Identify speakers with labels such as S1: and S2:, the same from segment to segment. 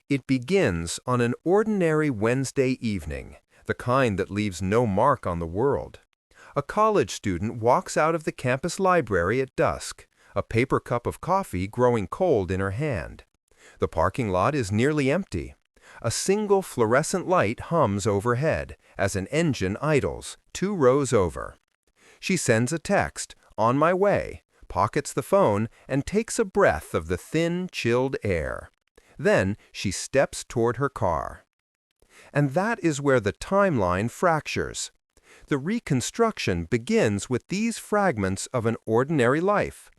S1: It begins on an ordinary Wednesday evening, the kind that leaves no mark on the world. A college student walks out of the campus library at dusk, a paper cup of coffee growing cold in her hand. The parking lot is nearly empty. A single fluorescent light hums overhead as an engine idles 2 rows over. She sends a text, "On my way," pockets the phone, and takes a breath of the thin, chilled air. Then she steps toward her car. And that is where the timeline fractures. The reconstruction begins with these fragments of an ordinary life.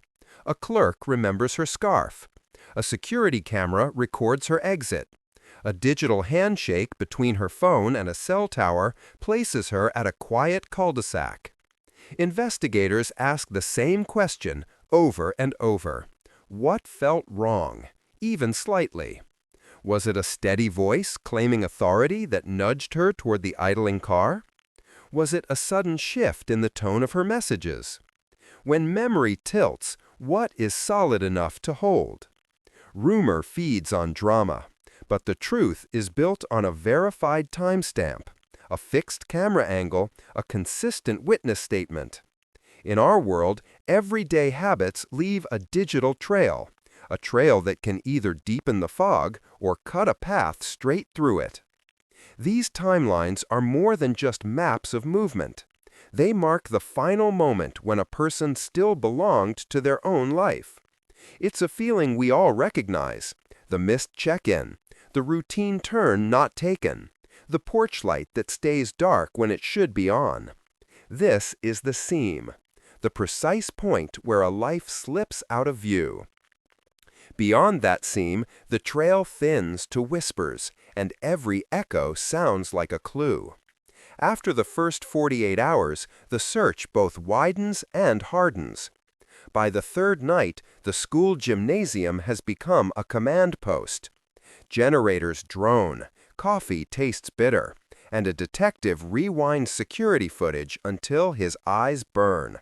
S1: A clerk remembers her scarf. A security camera records her exit. A digital handshake between her phone and a cell tower places her at a quiet cul-de-sac. Investigators ask the same question over and over. What felt wrong, even slightly? Was it a steady voice claiming authority that nudged her toward the idling car? Was it a sudden shift in the tone of her messages? When memory tilts, what is solid enough to hold? Rumor feeds on drama, but the truth is built on a verified timestamp, a fixed camera angle, a consistent witness statement. In our world, everyday habits leave a digital trail, a trail that can either deepen the fog or cut a path straight through it. These timelines are more than just maps of movement. They mark the final moment when a person still belonged to their own life. It's a feeling we all recognize: the missed check-in, the routine turn not taken, the porch light that stays dark when it should be on. This is the seam, the precise point where a life slips out of view. Beyond that seam, the trail thins to whispers, and every echo sounds like a clue. After the first 48 hours, the search both widens and hardens. By the third night, the school gymnasium has become a command post. Generators drone, coffee tastes bitter, and a detective rewinds security footage until his eyes burn.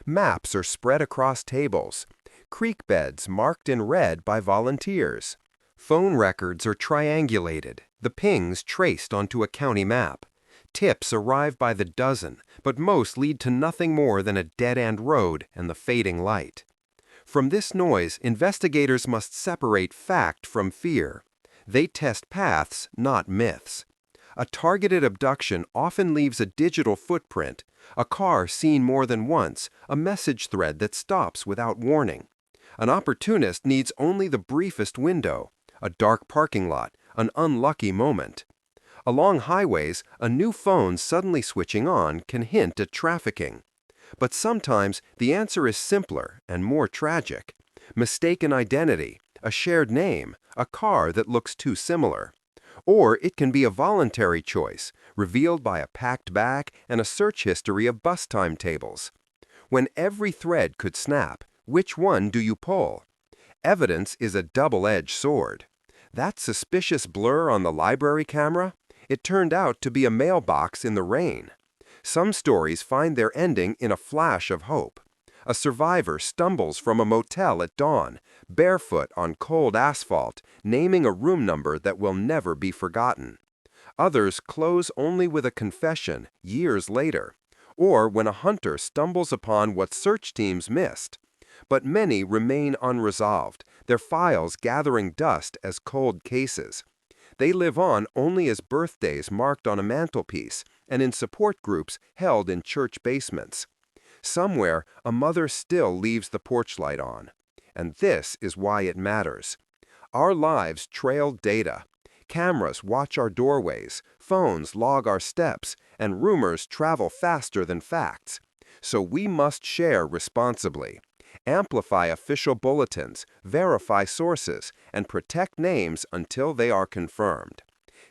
S1: Maps are spread across tables, creek beds marked in red by volunteers. Phone records are triangulated, the pings traced onto a county map. Tips arrive by the dozen, but most lead to nothing more than a dead-end road and the fading light. From this noise, investigators must separate fact from fear. They test paths, not myths. A targeted abduction often leaves a digital footprint, a car seen more than once, a message thread that stops without warning. An opportunist needs only the briefest window, a dark parking lot, an unlucky moment. Along highways, a new phone suddenly switching on can hint at trafficking. But sometimes the answer is simpler and more tragic. Mistaken identity, a shared name, a car that looks too similar. Or it can be a voluntary choice, revealed by a packed bag and a search history of bus timetables. When every thread could snap, which one do you pull? Evidence is a double-edged sword. That suspicious blur on the library camera? It turned out to be a mailbox in the rain. Some stories find their ending in a flash of hope. A survivor stumbles from a motel at dawn, barefoot on cold asphalt, naming a room number that will never be forgotten. Others close only with a confession years later, or when a hunter stumbles upon what search teams missed. But many remain unresolved, their files gathering dust as cold cases. They live on only as birthdays marked on a mantelpiece and in support groups held in church basements. Somewhere, a mother still leaves the porch light on. And this is why it matters. Our lives trail data. Cameras watch our doorways, phones log our steps, and rumors travel faster than facts. So we must share responsibly. Amplify official bulletins, verify sources, and protect names until they are confirmed.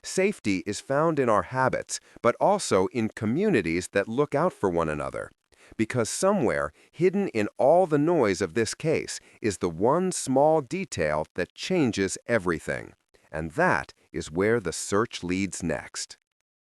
S1: Safety is found in our habits, but also in communities that look out for one another. Because somewhere, hidden in all the noise of this case, is the one small detail that changes everything. And that is where the search leads next.